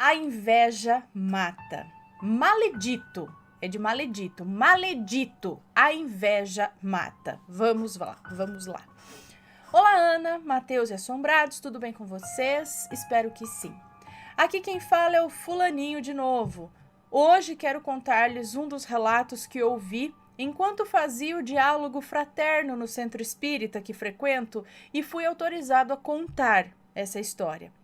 A inveja mata. Maledito. É de maledito. Maledito. A inveja mata. Vamos lá, vamos lá. Olá, Ana, Matheus e Assombrados, tudo bem com vocês? Espero que sim. Aqui quem fala é o fulaninho de novo. Hoje quero contar-lhes um dos relatos que ouvi enquanto fazia o diálogo fraterno no centro espírita que frequento e fui autorizado a contar essa história.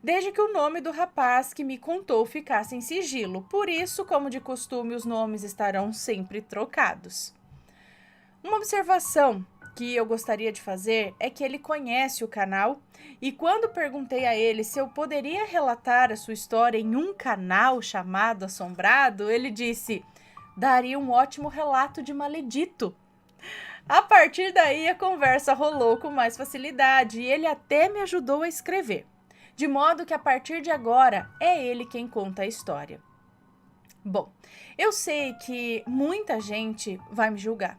Desde que o nome do rapaz que me contou ficasse em sigilo, por isso, como de costume, os nomes estarão sempre trocados. Uma observação que eu gostaria de fazer é que ele conhece o canal e quando perguntei a ele se eu poderia relatar a sua história em um canal chamado Assombrado, ele disse: daria um ótimo relato de maledito. A partir daí a conversa rolou com mais facilidade e ele até me ajudou a escrever. De modo que a partir de agora é ele quem conta a história. Bom, eu sei que muita gente vai me julgar,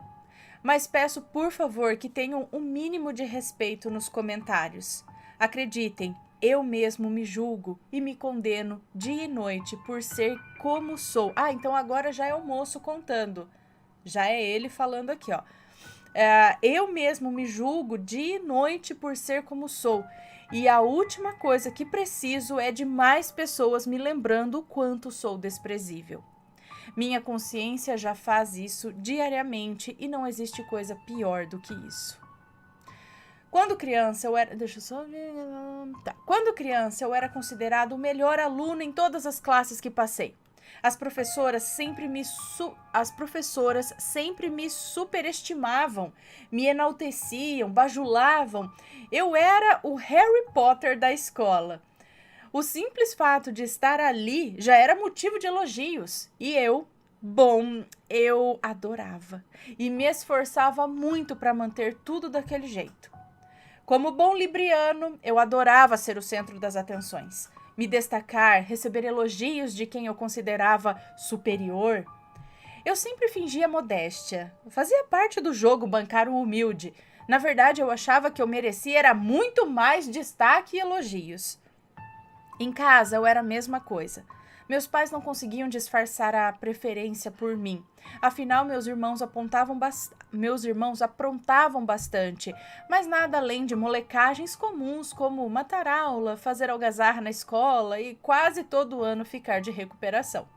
mas peço por favor que tenham um mínimo de respeito nos comentários. Acreditem, eu mesmo me julgo e me condeno dia e noite por ser como sou. Então agora já é o moço contando. Já é ele falando aqui, ó. Eu mesmo me julgo dia e noite por ser como sou. E a última coisa que preciso é de mais pessoas me lembrando o quanto sou desprezível. Minha consciência já faz isso diariamente e não existe coisa pior do que isso. Quando criança eu era... Quando criança eu era considerado o melhor aluno em todas as classes que passei. As professoras sempre me superestimavam, me enalteciam, bajulavam. Eu era o Harry Potter da escola. O simples fato de estar ali já era motivo de elogios. E eu adorava e me esforçava muito para manter tudo daquele jeito. Como bom libriano, eu adorava ser o centro das atenções. Me destacar, receber elogios de quem eu considerava superior. Eu sempre fingia modéstia. Fazia parte do jogo bancar o humilde. Na verdade, eu achava que eu merecia era muito mais destaque e elogios. Em casa, eu era a mesma coisa. Meus pais não conseguiam disfarçar a preferência por mim. Afinal, meus irmãos aprontavam bastante, mas nada além de molecagens comuns como matar aula, fazer algazarra na escola e quase todo ano ficar de recuperação.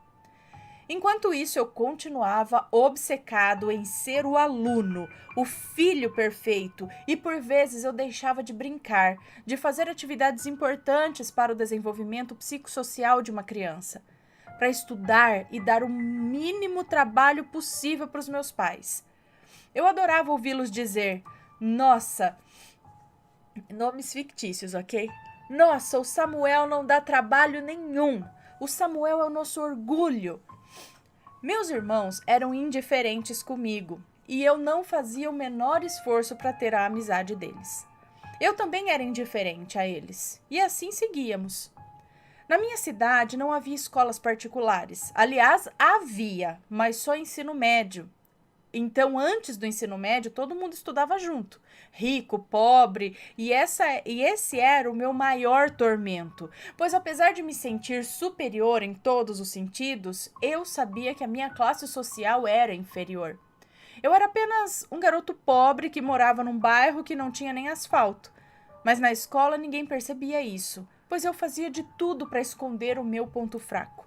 Enquanto isso, eu continuava obcecado em ser o aluno, o filho perfeito, e por vezes eu deixava de brincar, de fazer atividades importantes para o desenvolvimento psicossocial de uma criança, para estudar e dar o mínimo trabalho possível para os meus pais. Eu adorava ouvi-los dizer: nossa, nomes fictícios, ok? Nossa, o Samuel não dá trabalho nenhum. O Samuel é o nosso orgulho. Meus irmãos eram indiferentes comigo e eu não fazia o menor esforço para ter a amizade deles. Eu também era indiferente a eles e assim seguíamos. Na minha cidade não havia escolas particulares. Aliás, havia, mas só ensino médio. Então, antes do ensino médio, todo mundo estudava junto. Rico, pobre, e esse era o meu maior tormento. Pois apesar de me sentir superior em todos os sentidos, eu sabia que a minha classe social era inferior. Eu era apenas um garoto pobre que morava num bairro que não tinha nem asfalto. Mas na escola ninguém percebia isso, pois eu fazia de tudo para esconder o meu ponto fraco.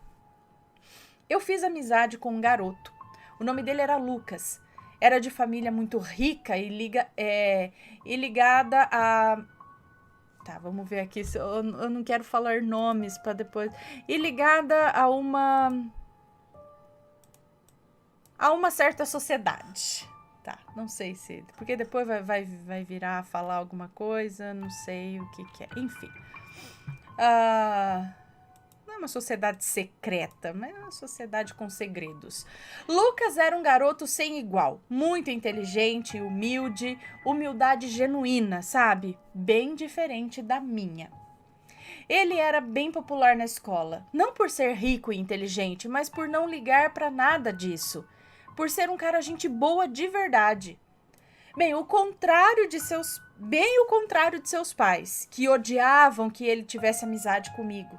Eu fiz amizade com um garoto. O nome dele era Lucas. Era de família muito rica e ligada a... Tá, vamos ver aqui. Eu não quero falar nomes para depois... E ligada a uma certa sociedade. Tá, não sei se... Porque depois vai virar falar alguma coisa, não sei o que é. Enfim. Não é uma sociedade secreta, mas é uma sociedade com segredos. Lucas era um garoto sem igual, muito inteligente, humilde, humildade genuína, sabe? Bem diferente da minha. Ele era bem popular na escola, não por ser rico e inteligente, mas por não ligar para nada disso, por ser um cara gente boa de verdade. Bem o contrário de seus pais, que odiavam que ele tivesse amizade comigo.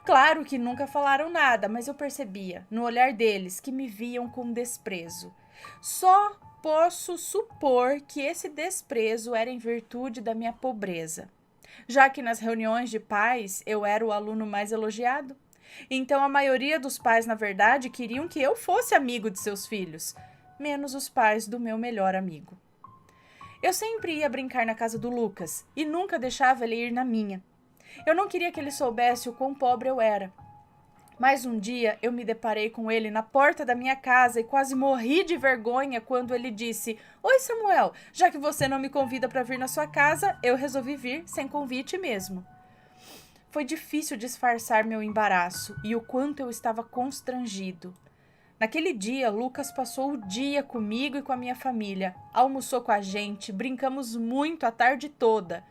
Claro que nunca falaram nada, mas eu percebia, no olhar deles, que me viam com desprezo. Só posso supor que esse desprezo era em virtude da minha pobreza, já que nas reuniões de pais eu era o aluno mais elogiado. Então a maioria dos pais, na verdade, queriam que eu fosse amigo de seus filhos, menos os pais do meu melhor amigo. Eu sempre ia brincar na casa do Lucas e nunca deixava ele ir na minha. Eu não queria que ele soubesse o quão pobre eu era. Mas um dia eu me deparei com ele na porta da minha casa e quase morri de vergonha quando ele disse: "Oi, Samuel, já que você não me convida para vir na sua casa, eu resolvi vir sem convite mesmo." Foi difícil disfarçar meu embaraço e o quanto eu estava constrangido. Naquele dia, Lucas passou o dia comigo e com a minha família, almoçou com a gente, brincamos muito a tarde toda.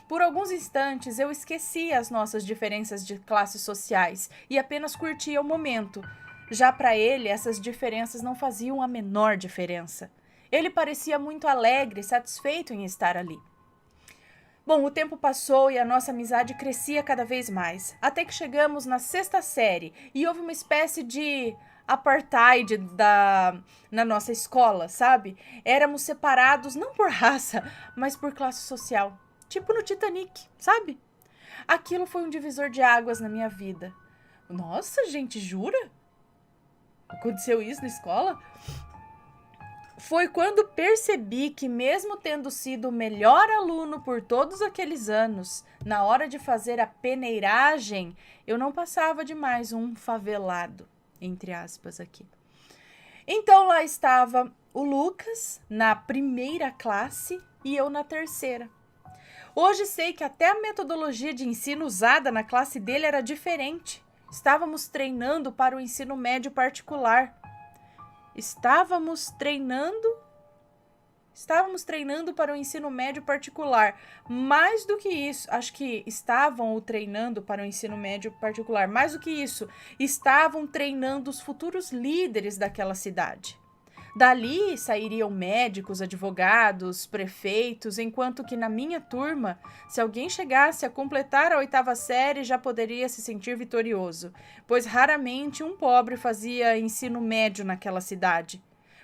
Por alguns instantes, eu esquecia as nossas diferenças de classes sociais e apenas curtia o momento. Já para ele, essas diferenças não faziam a menor diferença. Ele parecia muito alegre e satisfeito em estar ali. Bom, o tempo passou e a nossa amizade crescia cada vez mais, até que chegamos na 6ª série e houve uma espécie de apartheid na nossa escola, sabe? Éramos separados não por raça, mas por classe social. Tipo no Titanic, sabe? Aquilo foi um divisor de águas na minha vida. Nossa, gente, jura? Aconteceu isso na escola? Foi quando percebi que, mesmo tendo sido o melhor aluno por todos aqueles anos, na hora de fazer a peneiragem, eu não passava de mais um favelado, entre aspas aqui. Então lá estava o Lucas na primeira classe e eu na terceira. Hoje sei que até a metodologia de ensino usada na classe dele era diferente. Estávamos treinando para o ensino médio particular. Estávamos treinando para o ensino médio particular. Mais do que isso, acho que estavam treinando para o ensino médio particular. Mais do que isso, estavam treinando os futuros líderes daquela cidade. Dali sairiam médicos, advogados, prefeitos, enquanto que na minha turma, se alguém chegasse a completar a 8ª série, já poderia se sentir vitorioso, pois raramente um pobre fazia ensino médio naquela cidade,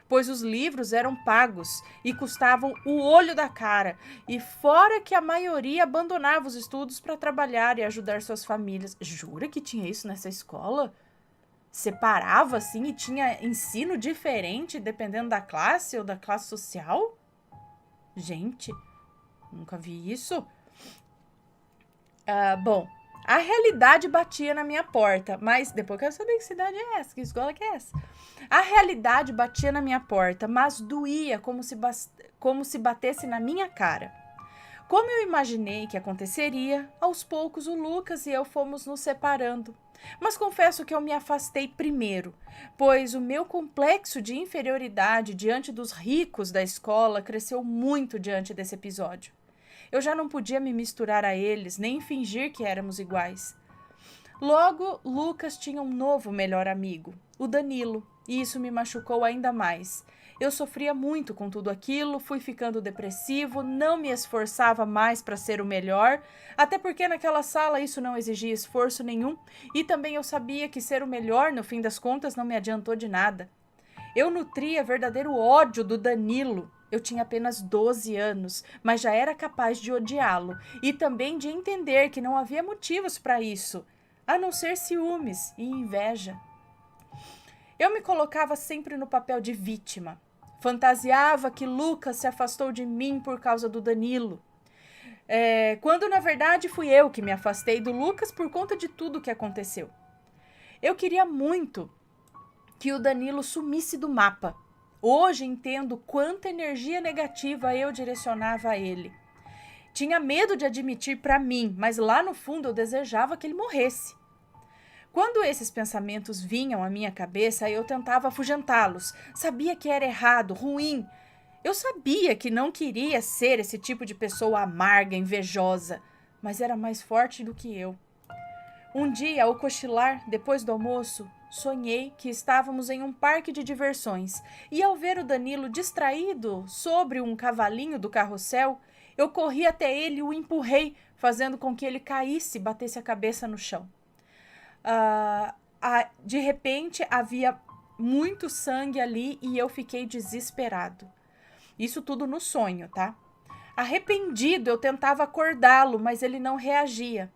pois os livros eram pagos e custavam o olho da cara, e fora que a maioria abandonava os estudos para trabalhar e ajudar suas famílias. Jura que tinha isso nessa escola? Separava assim e tinha ensino diferente dependendo da classe ou da classe social? Gente, nunca vi isso. Bom, a realidade batia na minha porta, mas depois eu quero saber que cidade é essa, que escola que é essa. A realidade batia na minha porta, mas doía como se batesse na minha cara. Como eu imaginei que aconteceria, aos poucos o Lucas e eu fomos nos separando. Mas confesso que eu me afastei primeiro, pois o meu complexo de inferioridade diante dos ricos da escola cresceu muito diante desse episódio. Eu já não podia me misturar a eles, nem fingir que éramos iguais. Logo, Lucas tinha um novo melhor amigo, o Danilo, e isso me machucou ainda mais. Eu sofria muito com tudo aquilo, fui ficando depressivo, não me esforçava mais para ser o melhor, até porque naquela sala isso não exigia esforço nenhum, e também eu sabia que ser o melhor, no fim das contas, não me adiantou de nada. Eu nutria verdadeiro ódio do Danilo. Eu tinha apenas 12 anos, mas já era capaz de odiá-lo, e também de entender que não havia motivos para isso, a não ser ciúmes e inveja. Eu me colocava sempre no papel de vítima. Fantasiava que Lucas se afastou de mim por causa do Danilo. Quando, na verdade, fui eu que me afastei do Lucas por conta de tudo que aconteceu. Eu queria muito que o Danilo sumisse do mapa. Hoje entendo quanta energia negativa eu direcionava a ele. Tinha medo de admitir para mim, mas lá no fundo eu desejava que ele morresse. Quando esses pensamentos vinham à minha cabeça, eu tentava afugentá-los. Sabia que era errado, ruim. Eu sabia que não queria ser esse tipo de pessoa amarga, invejosa, mas era mais forte do que eu. Um dia, ao cochilar, depois do almoço, sonhei que estávamos em um parque de diversões e, ao ver o Danilo distraído sobre um cavalinho do carrossel, eu corri até ele e o empurrei, fazendo com que ele caísse e batesse a cabeça no chão. De repente havia muito sangue ali e eu fiquei desesperado. Isso tudo no sonho, tá? Arrependido, eu tentava acordá-lo, mas ele não reagia.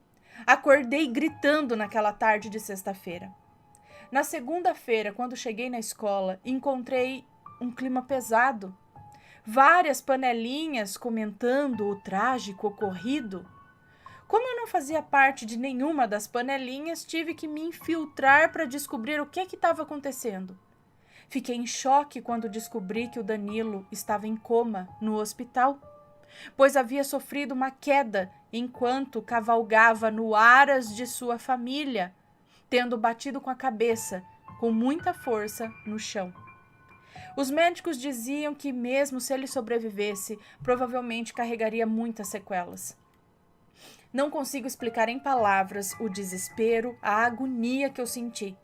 Acordei gritando naquela tarde de sexta-feira. Na segunda-feira, quando cheguei na escola, encontrei um clima pesado. Várias panelinhas comentando o trágico ocorrido. Como eu não fazia parte de nenhuma das panelinhas, tive que me infiltrar para descobrir o que estava acontecendo. Fiquei em choque quando descobri que o Danilo estava em coma no hospital, pois havia sofrido uma queda enquanto cavalgava no aras de sua família, tendo batido com a cabeça, com muita força, no chão. Os médicos diziam que, mesmo se ele sobrevivesse, provavelmente carregaria muitas sequelas. Não consigo explicar em palavras o desespero, a agonia que eu senti.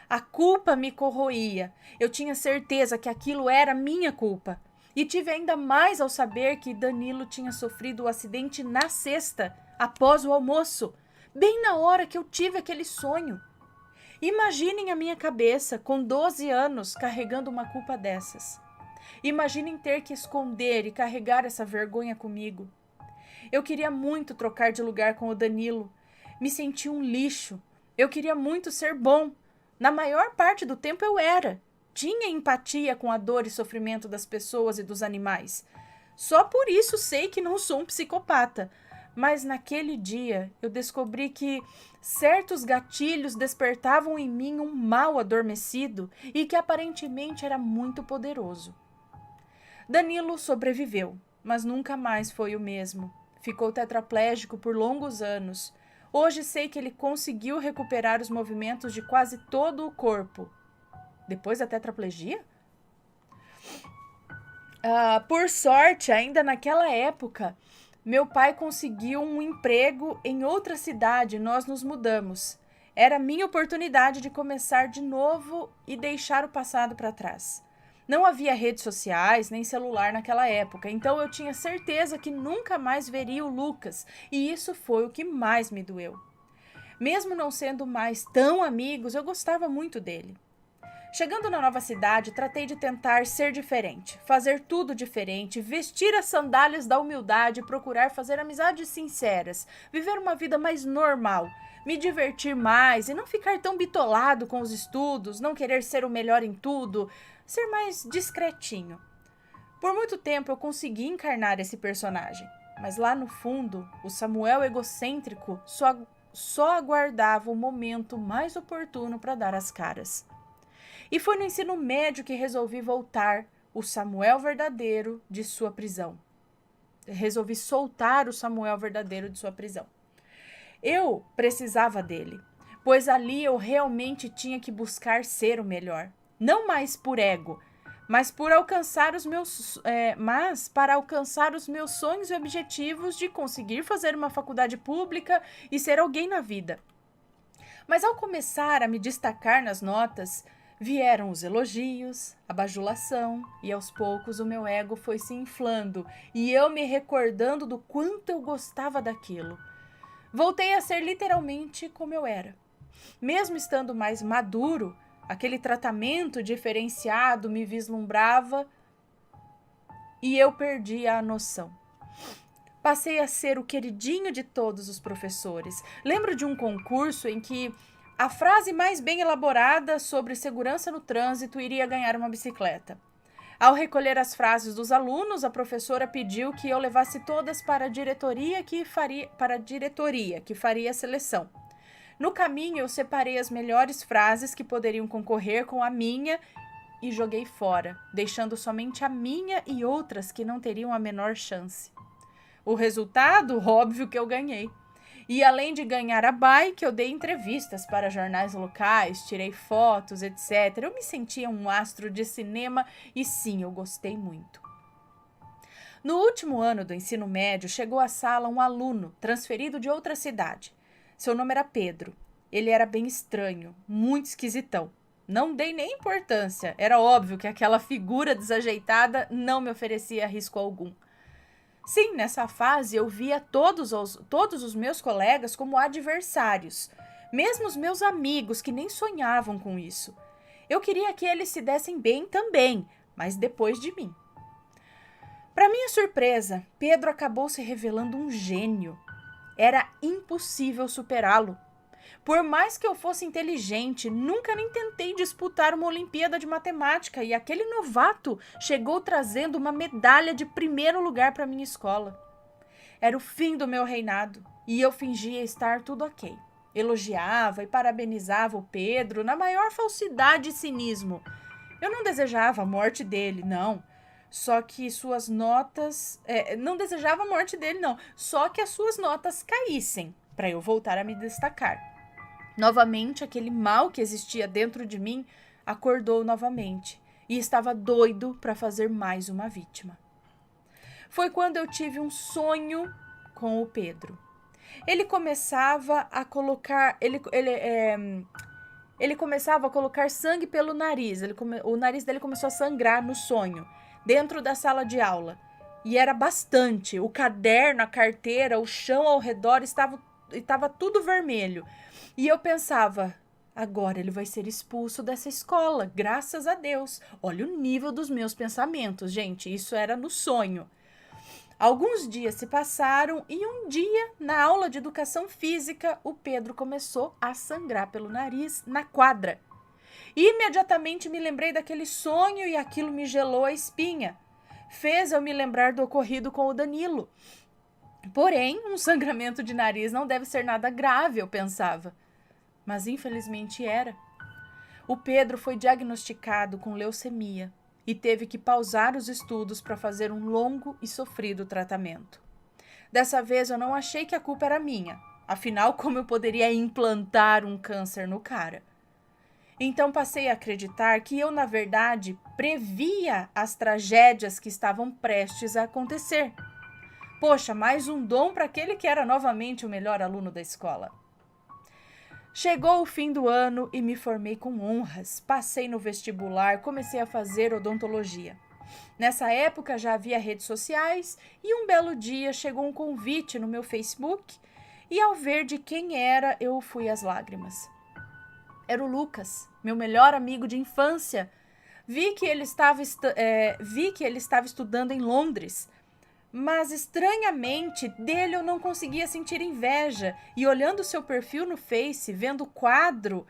A culpa me corroía. Eu tinha certeza que aquilo era minha culpa. E tive ainda mais ao saber que Danilo tinha sofrido o acidente na sexta, após o almoço, bem na hora que eu tive aquele sonho. Imaginem a minha cabeça, com 12 anos, carregando uma culpa dessas. Imaginem ter que esconder e carregar essa vergonha comigo. Eu queria muito trocar de lugar com o Danilo. Me senti um lixo. Eu queria muito ser bom. Na maior parte do tempo eu era. Tinha empatia com a dor e sofrimento das pessoas e dos animais. Só por isso sei que não sou um psicopata. Mas naquele dia eu descobri que certos gatilhos despertavam em mim um mal adormecido e que aparentemente era muito poderoso. Danilo sobreviveu, mas nunca mais foi o mesmo. Ficou tetraplégico por longos anos. Hoje sei que ele conseguiu recuperar os movimentos de quase todo o corpo. Depois da tetraplegia? Por sorte, ainda naquela época, meu pai conseguiu um emprego em outra cidade e nós nos mudamos. Era minha oportunidade de começar de novo e deixar o passado para trás. Não havia redes sociais nem celular naquela época, então eu tinha certeza que nunca mais veria o Lucas, e isso foi o que mais me doeu. Mesmo não sendo mais tão amigos, eu gostava muito dele. Chegando na nova cidade, tratei de tentar ser diferente, fazer tudo diferente, vestir as sandálias da humildade, procurar fazer amizades sinceras, viver uma vida mais normal, me divertir mais e não ficar tão bitolado com os estudos, não querer ser o melhor em tudo, ser mais discretinho. Por muito tempo eu consegui encarnar esse personagem, mas lá no fundo, o Samuel egocêntrico só aguardava o momento mais oportuno para dar as caras. E foi no ensino médio que resolvi voltar o Samuel verdadeiro de sua prisão. Resolvi soltar o Samuel verdadeiro de sua prisão. Eu precisava dele, pois ali eu realmente tinha que buscar ser o melhor. Não mais por ego, mas para alcançar os meus sonhos e objetivos de conseguir fazer uma faculdade pública e ser alguém na vida. Mas ao começar a me destacar nas notas, vieram os elogios, a bajulação, e aos poucos o meu ego foi se inflando e eu me recordando do quanto eu gostava daquilo. Voltei a ser literalmente como eu era. Mesmo estando mais maduro, aquele tratamento diferenciado me vislumbrava e eu perdi a noção. Passei a ser o queridinho de todos os professores. Lembro de um concurso em que a frase mais bem elaborada sobre segurança no trânsito iria ganhar uma bicicleta. Ao recolher as frases dos alunos, a professora pediu que eu levasse todas para a diretoria que faria a seleção. No caminho, eu separei as melhores frases que poderiam concorrer com a minha e joguei fora, deixando somente a minha e outras que não teriam a menor chance. O resultado, óbvio que eu ganhei. E além de ganhar a bike, eu dei entrevistas para jornais locais, tirei fotos, etc. Eu me sentia um astro de cinema e sim, eu gostei muito. No último ano do ensino médio, chegou à sala um aluno transferido de outra cidade. Seu nome era Pedro. Ele era bem estranho, muito esquisitão. Não dei nem importância. Era óbvio que aquela figura desajeitada não me oferecia risco algum. Sim, nessa fase eu via todos os meus colegas como adversários. Mesmo os meus amigos que nem sonhavam com isso. Eu queria que eles se dessem bem também, mas depois de mim. Para minha surpresa, Pedro acabou se revelando um gênio. Era impossível superá-lo. Por mais que eu fosse inteligente, nunca nem tentei disputar uma Olimpíada de Matemática e aquele novato chegou trazendo uma medalha de primeiro lugar para minha escola. Era o fim do meu reinado e eu fingia estar tudo ok. Elogiava e parabenizava o Pedro na maior falsidade e cinismo. Eu não desejava a morte dele, não. Só que suas notas... não desejava a morte dele, não. Só que as suas notas caíssem para eu voltar a me destacar. Novamente, aquele mal que existia dentro de mim acordou novamente e estava doido para fazer mais uma vítima. Foi quando eu tive um sonho com o Pedro. Ele começava a colocar... Ele começava a colocar sangue pelo nariz. O nariz dele começou a sangrar no sonho, dentro da sala de aula. E era bastante. O caderno, a carteira, o chão ao redor estava tudo vermelho. E eu pensava, agora ele vai ser expulso dessa escola, graças a Deus. Olha o nível dos meus pensamentos, gente. Isso era no sonho. Alguns dias se passaram e um dia, na aula de educação física, o Pedro começou a sangrar pelo nariz na quadra. Imediatamente me lembrei daquele sonho e aquilo me gelou a espinha. Fez eu me lembrar do ocorrido com o Danilo. Porém, um sangramento de nariz não deve ser nada grave, eu pensava. Mas infelizmente era. O Pedro foi diagnosticado com leucemia e teve que pausar os estudos para fazer um longo e sofrido tratamento. Dessa vez eu não achei que a culpa era minha. Afinal, como eu poderia implantar um câncer no cara? Então passei a acreditar que eu, na verdade, previa as tragédias que estavam prestes a acontecer. Poxa, mais um dom para aquele que era novamente o melhor aluno da escola. Chegou o fim do ano e me formei com honras. Passei no vestibular, comecei a fazer odontologia. Nessa época já havia redes sociais e um belo dia chegou um convite no meu Facebook e ao ver de quem era, eu fui às lágrimas. Era o Lucas, meu melhor amigo de infância. Vi que ele estava estudando em Londres. Mas, estranhamente, dele eu não conseguia sentir inveja. E olhando seu perfil no Face, vendo o quadro,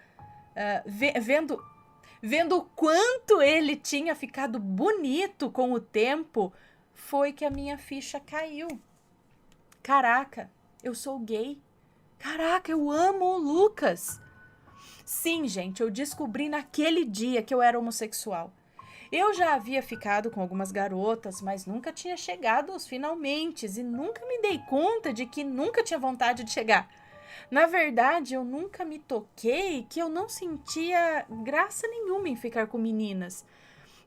vendo o quanto ele tinha ficado bonito com o tempo, foi que a minha ficha caiu. Caraca, eu sou gay. Caraca, eu amo o Lucas. Sim, gente, eu descobri naquele dia que eu era homossexual. Eu já havia ficado com algumas garotas, mas nunca tinha chegado aos finalmentes e nunca me dei conta de que nunca tinha vontade de chegar. Na verdade, eu nunca me toquei que eu não sentia graça nenhuma em ficar com meninas.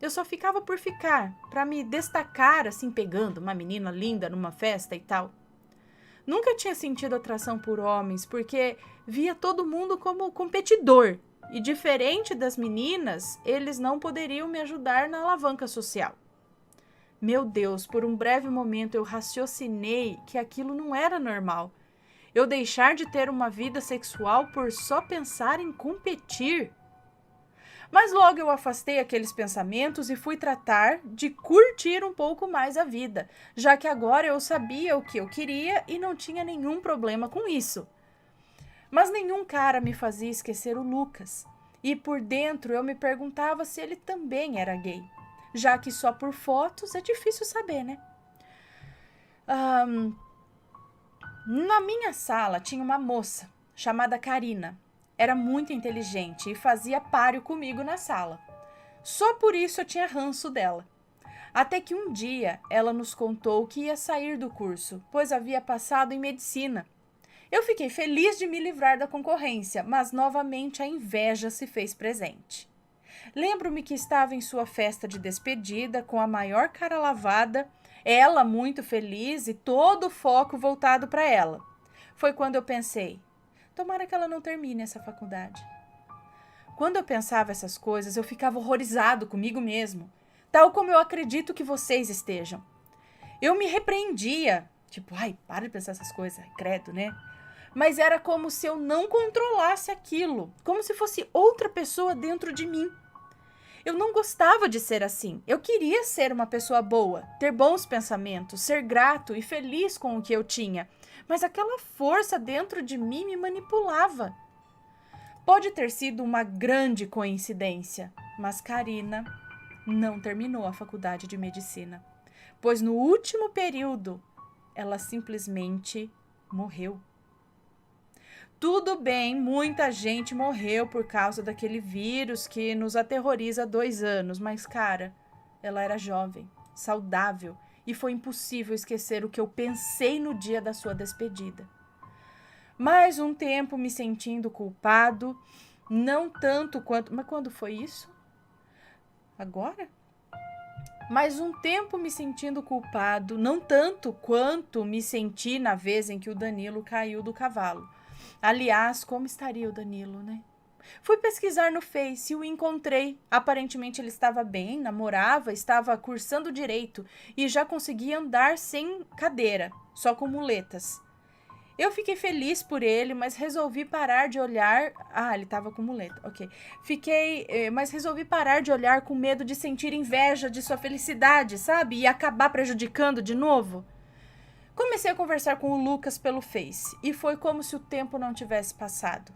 Eu só ficava por ficar, para me destacar assim pegando uma menina linda numa festa e tal. Nunca tinha sentido atração por homens, porque via todo mundo como competidor. E diferente das meninas, eles não poderiam me ajudar na alavanca social. Meu Deus, por um breve momento eu raciocinei que aquilo não era normal. Eu deixar de ter uma vida sexual por só pensar em competir. Mas logo eu afastei aqueles pensamentos e fui tratar de curtir um pouco mais a vida, já que agora eu sabia o que eu queria e não tinha nenhum problema com isso. Mas nenhum cara me fazia esquecer o Lucas. E por dentro eu me perguntava se ele também era gay. Já que só por fotos é difícil saber, né? Na minha sala tinha uma moça chamada Karina. Era muito inteligente e fazia páreo comigo na sala. Só por isso eu tinha ranço dela. Até que um dia ela nos contou que ia sair do curso, pois havia passado em medicina. Eu fiquei feliz de me livrar da concorrência, mas novamente a inveja se fez presente. Lembro-me que estava em sua festa de despedida, com a maior cara lavada, ela muito feliz e todo o foco voltado para ela. Foi quando eu pensei, tomara que ela não termine essa faculdade. Quando eu pensava essas coisas, eu ficava horrorizado comigo mesmo, tal como eu acredito que vocês estejam. Eu me repreendia, tipo, ai, para de pensar essas coisas, credo, né? Mas era como se eu não controlasse aquilo, como se fosse outra pessoa dentro de mim. Eu não gostava de ser assim. Eu queria ser uma pessoa boa, ter bons pensamentos, ser grato e feliz com o que eu tinha. Mas aquela força dentro de mim me manipulava. Pode ter sido uma grande coincidência, mas Karina não terminou a faculdade de medicina, pois no último período ela simplesmente morreu. Tudo bem, muita gente morreu por causa daquele vírus que nos aterroriza há 2 anos, mas, cara, ela era jovem, saudável e foi impossível esquecer o que eu pensei no dia da sua despedida. Mais um tempo me sentindo culpado, não tanto quanto... Mas quando foi isso? Agora? Mais um tempo me sentindo culpado, não tanto quanto me senti na vez em que o Danilo caiu do cavalo. Aliás, como estaria o Danilo, né? Fui pesquisar no Face e o encontrei. Aparentemente ele estava bem, namorava, estava cursando direito e já conseguia andar sem cadeira, só com muletas. Eu fiquei feliz por ele, mas resolvi parar de olhar... Ah, ele estava com muleta, ok. Mas resolvi parar de olhar com medo de sentir inveja de sua felicidade, sabe? E acabar prejudicando de novo. Comecei a conversar com o Lucas pelo Face e foi como se o tempo não tivesse passado.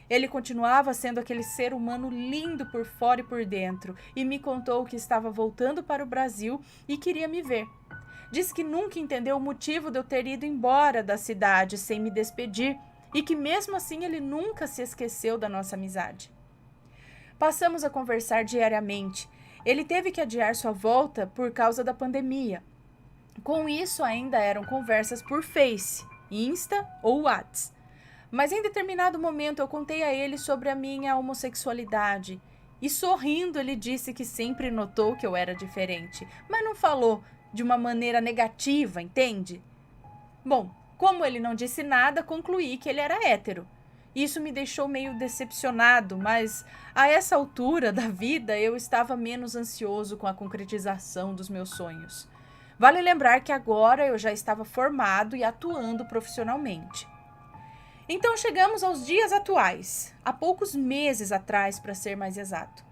Ele continuava sendo aquele ser humano lindo por fora e por dentro e me contou que estava voltando para o Brasil e queria me ver. Disse que nunca entendeu o motivo de eu ter ido embora da cidade sem me despedir e que mesmo assim ele nunca se esqueceu da nossa amizade. Passamos a conversar diariamente. Ele teve que adiar sua volta por causa da pandemia. Com isso, ainda eram conversas por Face, Insta ou Whats. Mas em determinado momento eu contei a ele sobre a minha homossexualidade. E sorrindo ele disse que sempre notou que eu era diferente, mas não falou de uma maneira negativa, entende? Bom, como ele não disse nada, concluí que ele era hétero. Isso me deixou meio decepcionado, mas a essa altura da vida eu estava menos ansioso com a concretização dos meus sonhos. Vale lembrar que agora eu já estava formado e atuando profissionalmente. Então chegamos aos dias atuais, há poucos meses atrás, para ser mais exato.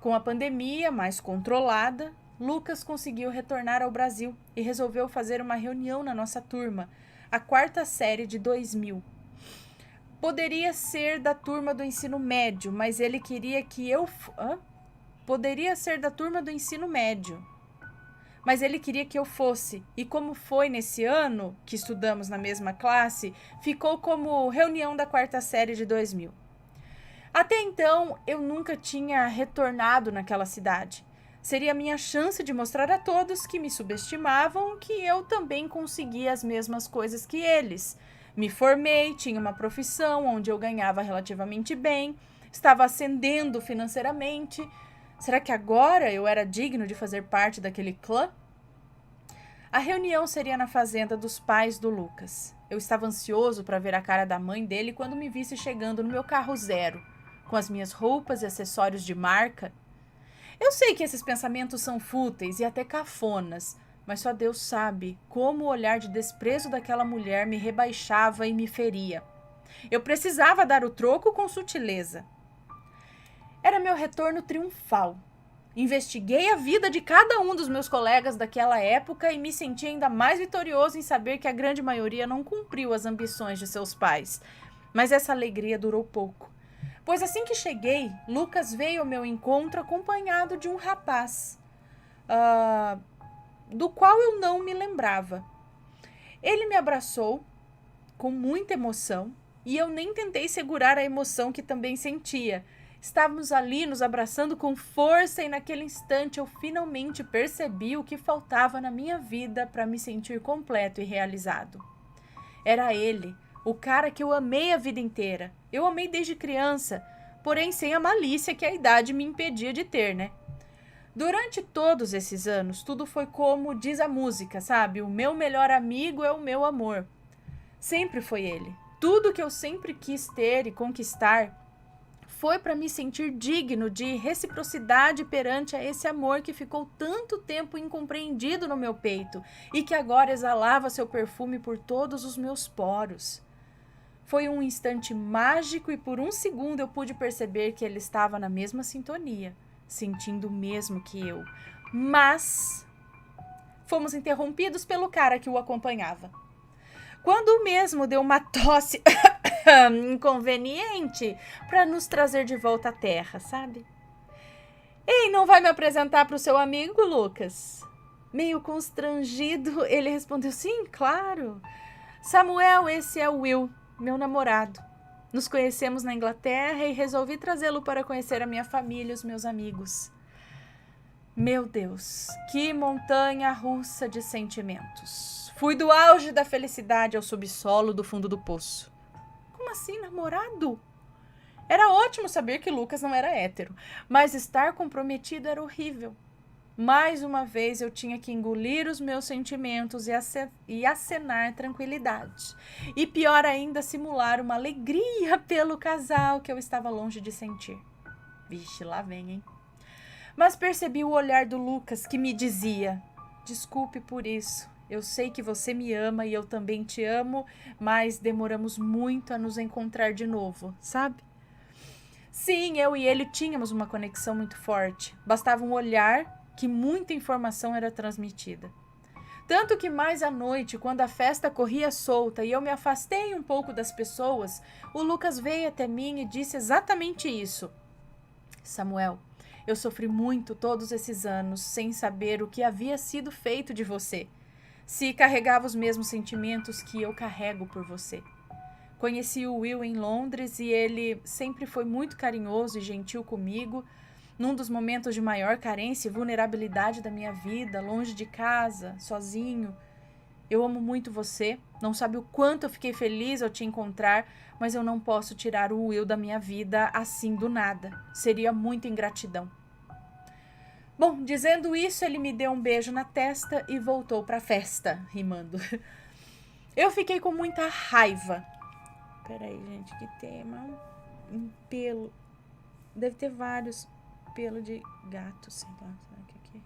Com a pandemia mais controlada, Lucas conseguiu retornar ao Brasil e resolveu fazer uma reunião na nossa turma, a 4ª série de 2000. Poderia ser da turma do ensino médio, mas ele queria que eu... Poderia ser da turma do ensino médio, mas ele queria que eu fosse. E como foi nesse ano que estudamos na mesma classe, ficou como reunião da 4ª série de 2000. Até então, eu nunca tinha retornado naquela cidade. Seria a minha chance de mostrar a todos que me subestimavam que eu também conseguia as mesmas coisas que eles. Me formei, tinha uma profissão onde eu ganhava relativamente bem, estava ascendendo financeiramente. Será que agora eu era digno de fazer parte daquele clã? A reunião seria na fazenda dos pais do Lucas. Eu estava ansioso para ver a cara da mãe dele quando me visse chegando no meu carro zero, com as minhas roupas e acessórios de marca. Eu sei que esses pensamentos são fúteis e até cafonas, mas só Deus sabe como o olhar de desprezo daquela mulher me rebaixava e me feria. Eu precisava dar o troco com sutileza. Era meu retorno triunfal. Investiguei a vida de cada um dos meus colegas daquela época e me senti ainda mais vitorioso em saber que a grande maioria não cumpriu as ambições de seus pais. Mas essa alegria durou pouco. Pois assim que cheguei, Lucas veio ao meu encontro acompanhado de um rapaz, do qual eu não me lembrava. Ele me abraçou com muita emoção e eu nem tentei segurar a emoção que também sentia. Estávamos ali nos abraçando com força e naquele instante eu finalmente percebi o que faltava na minha vida para me sentir completo e realizado. Era ele, o cara que eu amei a vida inteira. Eu amei desde criança, porém sem a malícia que a idade me impedia de ter, né? Durante todos esses anos, tudo foi como diz a música, sabe? O meu melhor amigo é o meu amor. Sempre foi ele. Tudo que eu sempre quis ter e conquistar foi para me sentir digno de reciprocidade perante a esse amor que ficou tanto tempo incompreendido no meu peito e que agora exalava seu perfume por todos os meus poros. Foi um instante mágico e por um segundo eu pude perceber que ele estava na mesma sintonia, sentindo o mesmo que eu. Mas fomos interrompidos pelo cara que o acompanhava. Quando o mesmo deu uma tosse inconveniente para nos trazer de volta à terra, sabe? Ei, não vai me apresentar para o seu amigo, Lucas? Meio constrangido, ele respondeu, sim, claro. Samuel, esse é o Will, meu namorado. Nos conhecemos na Inglaterra e resolvi trazê-lo para conhecer a minha família e os meus amigos. Meu Deus, que montanha russa de sentimentos. Fui do auge da felicidade ao subsolo do fundo do poço. Como assim, namorado? Era ótimo saber que Lucas não era hétero, mas estar comprometido era horrível. Mais uma vez eu tinha que engolir os meus sentimentos e acenar tranquilidade. E pior ainda, simular uma alegria pelo casal que eu estava longe de sentir. Vixe, lá vem, hein? Mas percebi o olhar do Lucas que me dizia, desculpe por isso. Eu sei que você me ama e eu também te amo, mas demoramos muito a nos encontrar de novo, sabe? Sim, eu e ele tínhamos uma conexão muito forte. Bastava um olhar que muita informação era transmitida. Tanto que mais à noite, quando a festa corria solta e eu me afastei um pouco das pessoas, o Lucas veio até mim e disse exatamente isso. Samuel, eu sofri muito todos esses anos sem saber o que havia sido feito de você. Se carregava os mesmos sentimentos que eu carrego por você. Conheci o Will em Londres e ele sempre foi muito carinhoso e gentil comigo, num dos momentos de maior carência e vulnerabilidade da minha vida, longe de casa, sozinho. Eu amo muito você, não sabe o quanto eu fiquei feliz ao te encontrar, mas eu não posso tirar o Will da minha vida assim do nada. Seria muita ingratidão. Bom, dizendo isso, ele me deu um beijo na testa e voltou para a festa, rimando. Eu fiquei com muita raiva. Peraí, gente, que tema? Um pelo. Deve ter vários. Pelo de gato, sei lá. Será que aqui?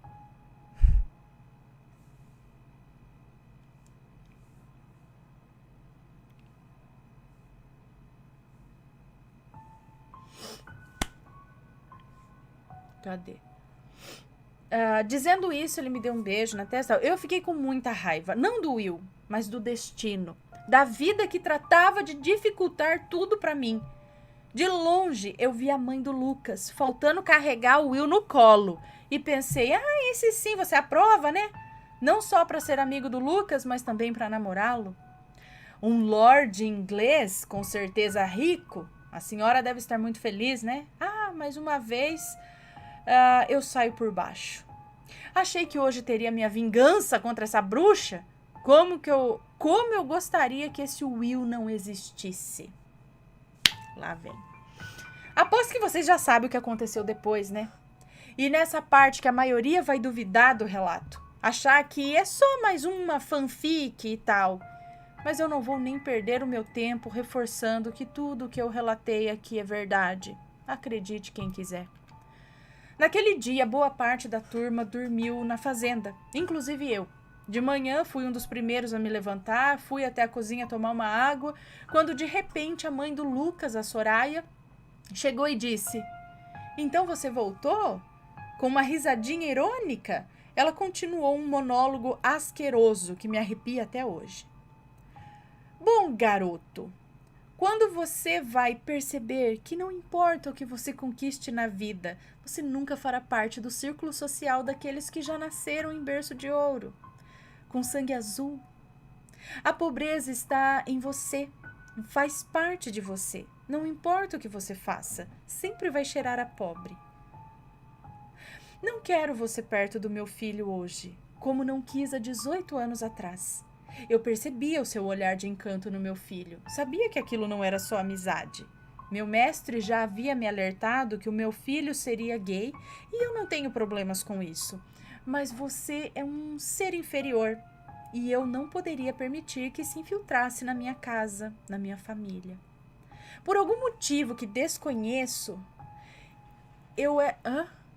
Cadê? Dizendo isso, ele me deu um beijo na testa. Eu fiquei com muita raiva. Não do Will, mas do destino. Da vida que tratava de dificultar tudo pra mim. De longe, eu vi a mãe do Lucas, faltando carregar o Will no colo. E pensei, esse sim, você aprova, né? Não só para ser amigo do Lucas, mas também para namorá-lo. Um lord inglês, com certeza rico. A senhora deve estar muito feliz, né? Mais uma vez, eu saio por baixo. Achei que hoje teria minha vingança contra essa bruxa. Como eu gostaria que esse Will não existisse. Lá vem. Aposto que vocês já sabem o que aconteceu depois, né? E nessa parte que a maioria vai duvidar do relato. Achar que é só mais uma fanfic e tal. Mas eu não vou nem perder o meu tempo reforçando que tudo o que eu relatei aqui é verdade. Acredite quem quiser. Naquele dia, boa parte da turma dormiu na fazenda, inclusive eu. De manhã, fui um dos primeiros a me levantar, fui até a cozinha tomar uma água, quando de repente a mãe do Lucas, a Soraya, chegou e disse, então você voltou? Com uma risadinha irônica, ela continuou um monólogo asqueroso que me arrepia até hoje. Bom, garoto, quando você vai perceber que não importa o que você conquiste na vida, você nunca fará parte do círculo social daqueles que já nasceram em berço de ouro, com sangue azul. A pobreza está em você, faz parte de você. Não importa o que você faça, sempre vai cheirar a pobre. Não quero você perto do meu filho hoje, como não quis há 18 anos atrás. Eu percebia o seu olhar de encanto no meu filho. Sabia que aquilo não era só amizade. Meu mestre já havia me alertado que o meu filho seria gay e eu não tenho problemas com isso. Mas você é um ser inferior e eu não poderia permitir que se infiltrasse na minha casa, na minha família. Por algum motivo que desconheço,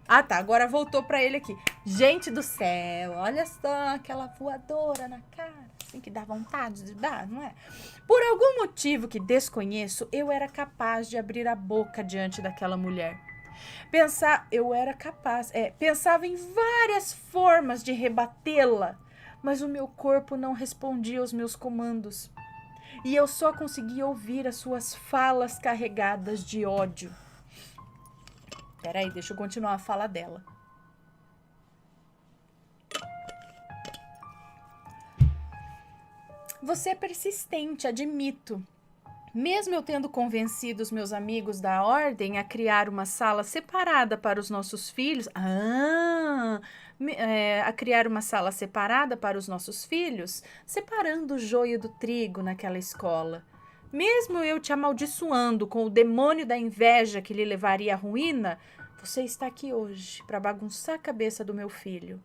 agora voltou pra ele aqui. Gente do céu, olha só aquela voadora na cara. assim que dá vontade de dar, não é? Por algum motivo que desconheço, eu era capaz de abrir a boca diante daquela mulher. Pensava em várias formas de rebatê-la, mas o meu corpo não respondia aos meus comandos. E eu só conseguia ouvir as suas falas carregadas de ódio. Peraí, deixa eu continuar a fala dela. Você é persistente, admito. Mesmo eu tendo convencido os meus amigos da ordem a criar uma sala separada para os nossos filhos. A criar uma sala separada para os nossos filhos, separando o joio do trigo naquela escola. Mesmo eu te amaldiçoando com o demônio da inveja que lhe levaria à ruína, você está aqui hoje para bagunçar a cabeça do meu filho.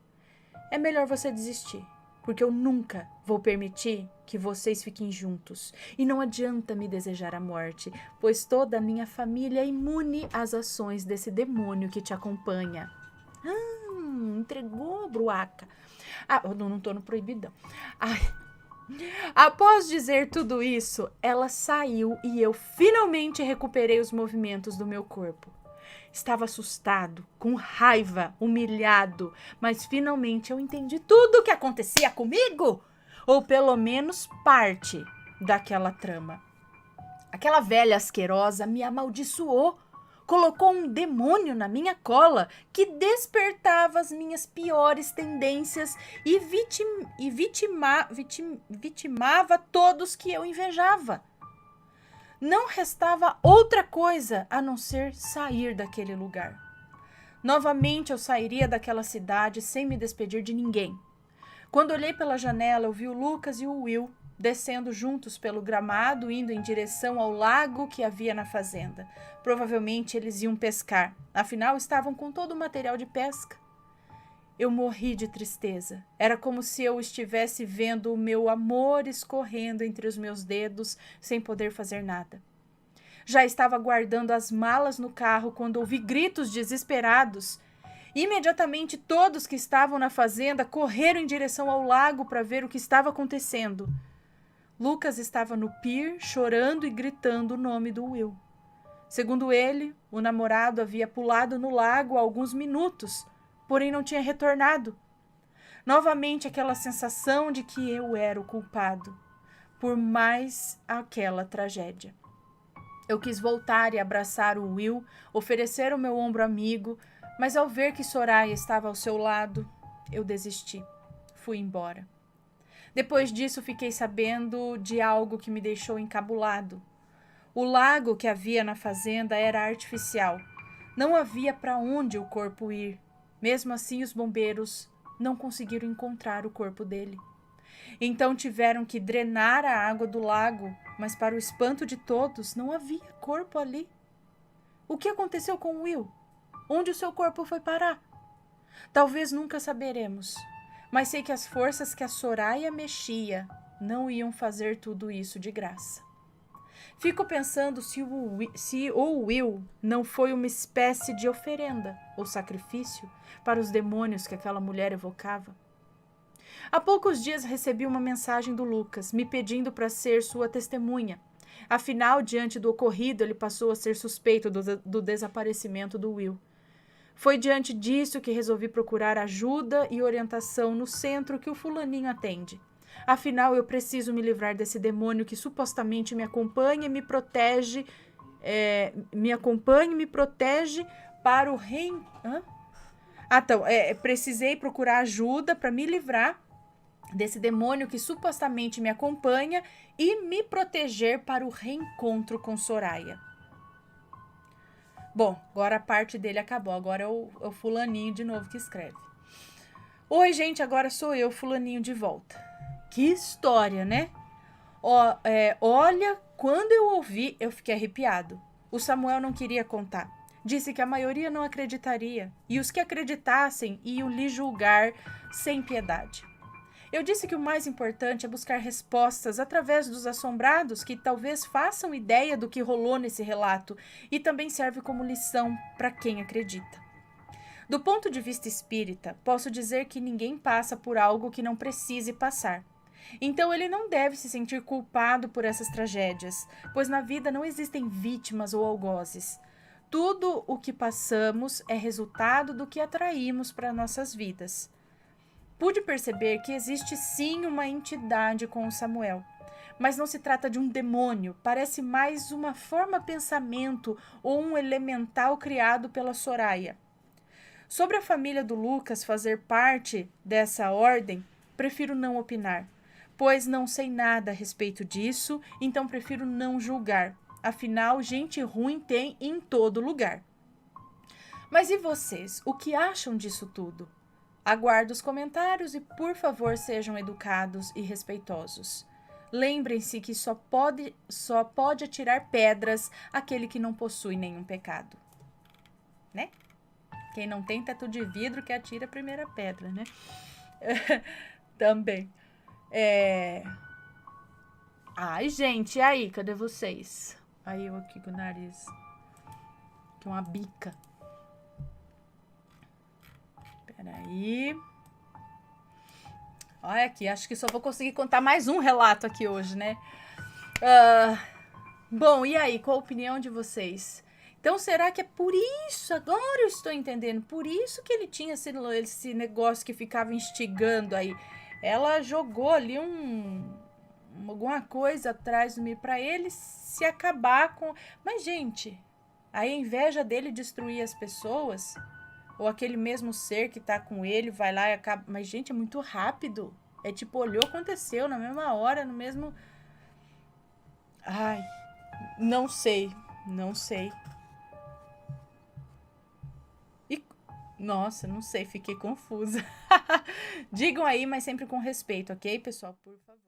É melhor você desistir, porque eu nunca vou permitir que vocês fiquem juntos. E não adianta me desejar a morte, pois toda a minha família é imune às ações desse demônio que te acompanha. Entregou, bruaca. Eu não tô no proibidão. Após dizer tudo isso, ela saiu e eu finalmente recuperei os movimentos do meu corpo. Estava assustado, com raiva, humilhado, mas finalmente eu entendi tudo o que acontecia comigo, ou pelo menos parte daquela trama. Aquela velha asquerosa me amaldiçoou, colocou um demônio na minha cola que despertava as minhas piores tendências e vitimava todos que eu invejava. Não restava outra coisa a não ser sair daquele lugar. Novamente eu sairia daquela cidade sem me despedir de ninguém. Quando olhei pela janela, eu vi o Lucas e o Will descendo juntos pelo gramado, indo em direção ao lago que havia na fazenda. Provavelmente eles iam pescar, afinal estavam com todo o material de pesca. Eu morri de tristeza. Era como se eu estivesse vendo o meu amor escorrendo entre os meus dedos sem poder fazer nada. Já estava guardando as malas no carro quando ouvi gritos desesperados. Imediatamente todos que estavam na fazenda correram em direção ao lago para ver o que estava acontecendo. Lucas estava no pier chorando e gritando o nome do Will. Segundo ele, o namorado havia pulado no lago há alguns minutos, porém não tinha retornado. Novamente aquela sensação de que eu era o culpado, por mais aquela tragédia. Eu quis voltar e abraçar o Will, oferecer o meu ombro amigo, mas ao ver que Soraya estava ao seu lado, eu desisti. Fui embora. Depois disso, fiquei sabendo de algo que me deixou encabulado. O lago que havia na fazenda era artificial. Não havia para onde o corpo ir. Mesmo assim, os bombeiros não conseguiram encontrar o corpo dele. Então tiveram que drenar a água do lago, mas para o espanto de todos, não havia corpo ali. O que aconteceu com Will? Onde o seu corpo foi parar? Talvez nunca saberemos, mas sei que as forças que a Soraya mexia não iam fazer tudo isso de graça. Fico pensando se o Will não foi uma espécie de oferenda ou sacrifício para os demônios que aquela mulher evocava. Há poucos dias recebi uma mensagem do Lucas, me pedindo para ser sua testemunha. Afinal, diante do ocorrido, ele passou a ser suspeito do desaparecimento do Will. Foi diante disso que resolvi procurar ajuda e orientação no centro que o fulaninho atende. Afinal, eu preciso me livrar desse demônio que supostamente me acompanha e me protege. Para o reino. Precisei procurar ajuda para me livrar desse demônio que supostamente me acompanha e me proteger para o reencontro com Soraya. Bom, agora a parte dele acabou. Agora é o fulaninho de novo que escreve. Oi, gente, agora sou eu, fulaninho, de volta. Que história, né? Olha, quando eu ouvi, eu fiquei arrepiado. O Samuel não queria contar. Disse que a maioria não acreditaria. E os que acreditassem iam lhe julgar sem piedade. Eu disse que o mais importante é buscar respostas através dos assombrados que talvez façam ideia do que rolou nesse relato e também serve como lição para quem acredita. Do ponto de vista espírita, posso dizer que ninguém passa por algo que não precise passar. Então ele não deve se sentir culpado por essas tragédias, pois na vida não existem vítimas ou algozes. Tudo o que passamos é resultado do que atraímos para nossas vidas. Pude perceber que existe sim uma entidade com o Samuel, mas não se trata de um demônio, parece mais uma forma pensamento ou um elemental criado pela Soraya. Sobre a família do Lucas fazer parte dessa ordem, prefiro não opinar, pois não sei nada a respeito disso, então prefiro não julgar. Afinal, gente ruim tem em todo lugar. Mas e vocês? O que acham disso tudo? Aguardo os comentários e, por favor, sejam educados e respeitosos. Lembrem-se que só pode atirar pedras aquele que não possui nenhum pecado. Né? Quem não tem teto de vidro que atira a primeira pedra, né? Também. Ai, gente, e aí? Cadê vocês? Aí eu aqui com o nariz. Que uma bica. Peraí. Olha aqui, acho que só vou conseguir contar mais um relato aqui hoje, né? Bom, e aí? Qual a opinião de vocês? Então, será que é por isso? Agora eu estou entendendo. Por isso que ele tinha esse negócio que ficava instigando aí. Ela jogou ali alguma coisa atrás do meio para ele se acabar com... Mas, gente, a inveja dele destruir as pessoas... Ou aquele mesmo ser que tá com ele vai lá e acaba... Mas, gente, é muito rápido. É tipo, olhou, aconteceu na mesma hora, no mesmo... Ai, não sei. Não sei. Nossa, não sei, fiquei confusa. Digam aí, mas sempre com respeito, ok, pessoal? Por favor.